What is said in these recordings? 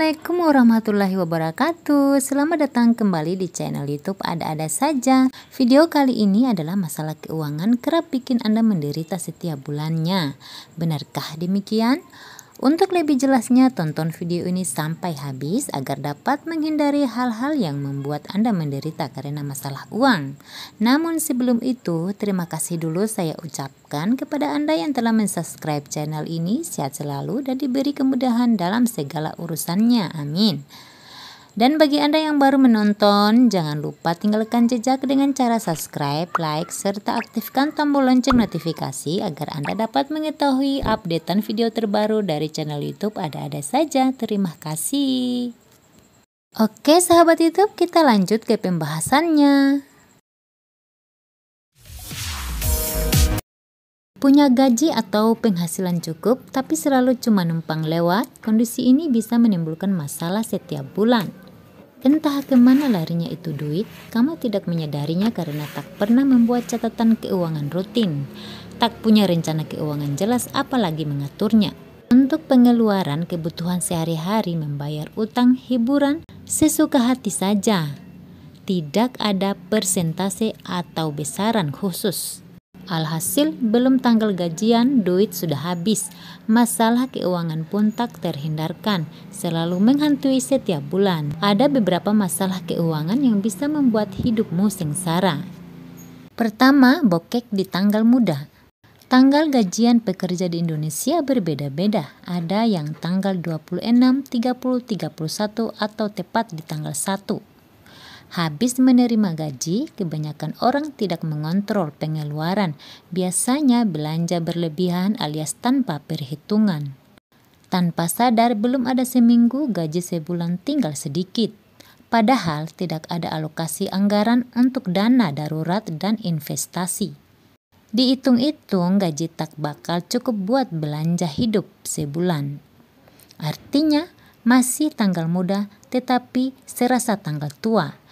Assalamualaikum warahmatullahi wabarakatuh. Selamat datang kembali di channel YouTube Ada-Ada Saja. Video kali ini adalah masalah keuangan kerap bikin Anda menderita setiap bulannya. Benarkah demikian? Untuk lebih jelasnya, tonton video ini sampai habis agar dapat menghindari hal-hal yang membuat Anda menderita karena masalah uang. Namun sebelum itu, terima kasih dulu saya ucapkan kepada Anda yang telah mensubscribe channel ini. Sehat selalu dan diberi kemudahan dalam segala urusannya. Amin. Dan bagi Anda yang baru menonton, jangan lupa tinggalkan jejak dengan cara subscribe, like, serta aktifkan tombol lonceng notifikasi agar Anda dapat mengetahui updatean video terbaru dari channel YouTube Ada-Ada Saja. Terima kasih. Oke sahabat YouTube, kita lanjut ke pembahasannya. Punya gaji atau penghasilan cukup, tapi selalu cuma numpang lewat, kondisi ini bisa menimbulkan masalah setiap bulan. Entah kemana larinya itu duit, kamu tidak menyadarinya karena tak pernah membuat catatan keuangan rutin. Tak punya rencana keuangan jelas, apalagi mengaturnya. Untuk pengeluaran kebutuhan sehari-hari, membayar utang, hiburan, sesuka hati saja. Tidak ada persentase atau besaran khusus. Alhasil, belum tanggal gajian, duit sudah habis. Masalah keuangan pun tak terhindarkan, selalu menghantui setiap bulan. Ada beberapa masalah keuangan yang bisa membuat hidupmu sengsara. Pertama, bokek di tanggal muda. Tanggal gajian pekerja di Indonesia berbeda-beda. Ada yang tanggal 26, 30, 31 atau tepat di tanggal 1. Habis menerima gaji, kebanyakan orang tidak mengontrol pengeluaran. Biasanya belanja berlebihan alias tanpa perhitungan. Tanpa sadar, belum ada seminggu gaji sebulan tinggal sedikit. Padahal tidak ada alokasi anggaran untuk dana darurat dan investasi. Dihitung-hitung, gaji tak bakal cukup buat belanja hidup sebulan. Artinya, masih tanggal muda tetapi serasa tanggal tua.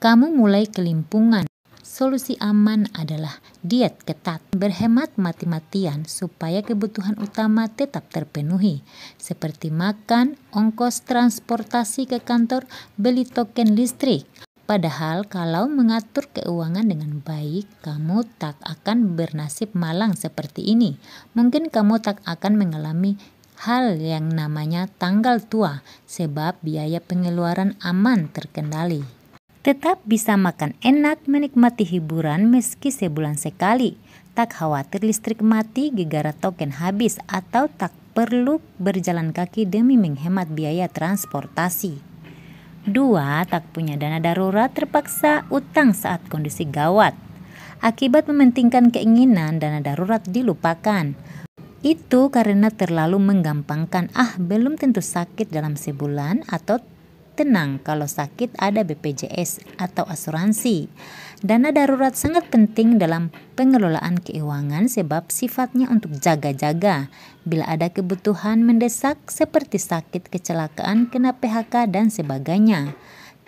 Kamu mulai kelimpungan. Solusi aman adalah diet ketat, berhemat mati-matian supaya kebutuhan utama tetap terpenuhi, seperti makan, ongkos transportasi ke kantor, beli token listrik. Padahal kalau mengatur keuangan dengan baik, kamu tak akan bernasib malang seperti ini. Mungkin kamu tak akan mengalami hal yang namanya tanggal tua, sebab biaya pengeluaran aman terkendali. Tetap bisa makan enak, menikmati hiburan meski sebulan sekali. Tak khawatir listrik mati gara-gara token habis, atau tak perlu berjalan kaki demi menghemat biaya transportasi. 2. Tak punya dana darurat, terpaksa utang saat kondisi gawat. Akibat mementingkan keinginan, dana darurat dilupakan. Itu karena terlalu menggampangkan, belum tentu sakit dalam sebulan, atau tenang, kalau sakit ada BPJS atau asuransi. Dana darurat sangat penting dalam pengelolaan keuangan sebab sifatnya untuk jaga-jaga. Bila ada kebutuhan mendesak seperti sakit, kecelakaan, kena PHK dan sebagainya.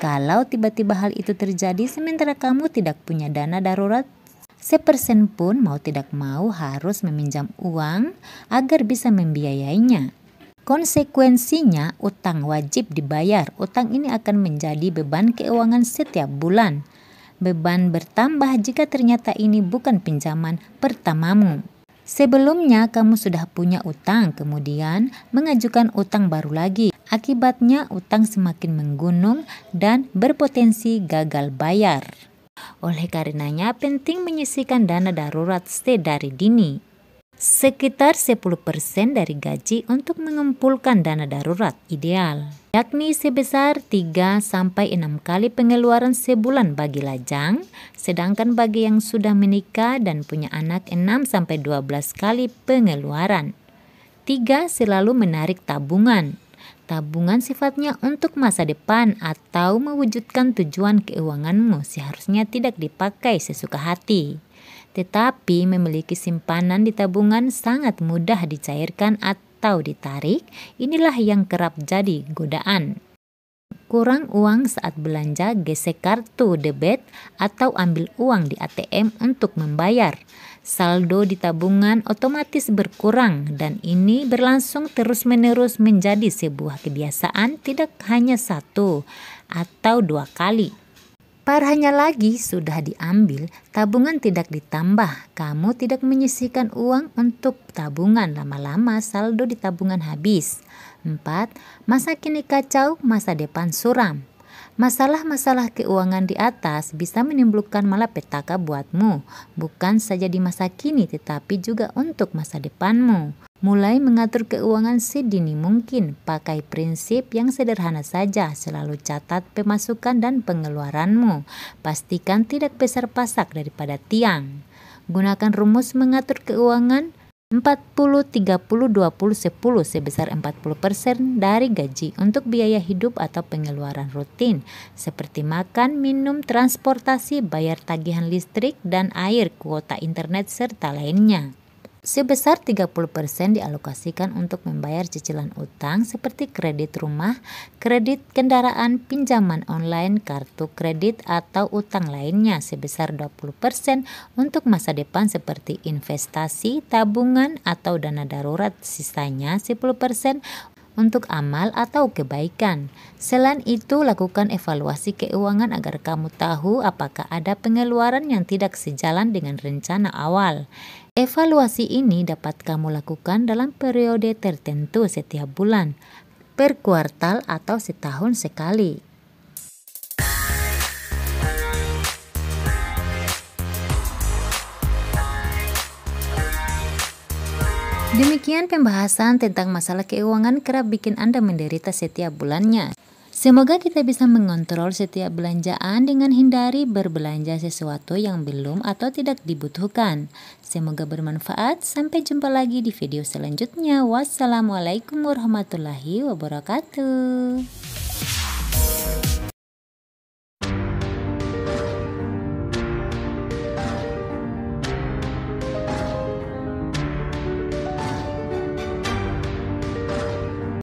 Kalau tiba-tiba hal itu terjadi sementara kamu tidak punya dana darurat, sepersen pun mau tidak mau harus meminjam uang agar bisa membiayainya. Konsekuensinya, utang wajib dibayar. Utang ini akan menjadi beban keuangan setiap bulan. Beban bertambah jika ternyata ini bukan pinjaman pertamamu. Sebelumnya kamu sudah punya utang, kemudian mengajukan utang baru lagi. Akibatnya utang semakin menggunung dan berpotensi gagal bayar. Oleh karenanya penting menyisihkan dana darurat sedari dini. Sekitar 10% dari gaji untuk mengumpulkan dana darurat ideal, yakni sebesar 3-6 kali pengeluaran sebulan bagi lajang, sedangkan bagi yang sudah menikah dan punya anak 6-12 kali pengeluaran. 3. Selalu menarik tabungan. Tabungan sifatnya untuk masa depan atau mewujudkan tujuan keuanganmu, seharusnya tidak dipakai sesuka hati. Tetapi memiliki simpanan di tabungan sangat mudah dicairkan atau ditarik. Inilah yang kerap jadi godaan. kurang uang saat belanja, gesek kartu debit atau ambil uang di ATM untuk membayar. Saldo di tabungan otomatis berkurang dan ini berlangsung terus-menerus menjadi sebuah kebiasaan tidak hanya 1 atau 2 kali. Parahnya lagi, sudah diambil, tabungan tidak ditambah. Kamu tidak menyisihkan uang untuk tabungan, lama-lama saldo di tabungan habis. 4. Masa kini kacau, masa depan suram. Masalah-masalah keuangan di atas bisa menimbulkan malapetaka buatmu, bukan saja di masa kini tetapi juga untuk masa depanmu. Mulai mengatur keuangan sedini mungkin, pakai prinsip yang sederhana saja, selalu catat pemasukan dan pengeluaranmu. Pastikan tidak besar pasak daripada tiang. Gunakan rumus mengatur keuangan 40-30-20-10 sebesar 40% dari gaji untuk biaya hidup atau pengeluaran rutin seperti makan, minum, transportasi, bayar tagihan listrik dan air, kuota internet serta lainnya. Sebesar 30% dialokasikan untuk membayar cicilan utang seperti kredit rumah, kredit kendaraan, pinjaman online, kartu kredit atau utang lainnya. Sebesar 20% untuk masa depan seperti investasi, tabungan atau dana darurat. Sisanya 10% untuk amal atau kebaikan. Selain itu, lakukan evaluasi keuangan agar kamu tahu apakah ada pengeluaran yang tidak sejalan dengan rencana awal. Evaluasi ini dapat kamu lakukan dalam periode tertentu setiap bulan, per kuartal atau setahun sekali. Demikian pembahasan tentang masalah keuangan kerap bikin Anda menderita setiap bulannya. Semoga kita bisa mengontrol setiap belanjaan dengan hindari berbelanja sesuatu yang belum atau tidak dibutuhkan. Semoga bermanfaat. Sampai jumpa lagi di video selanjutnya. Wassalamualaikum warahmatullahi wabarakatuh.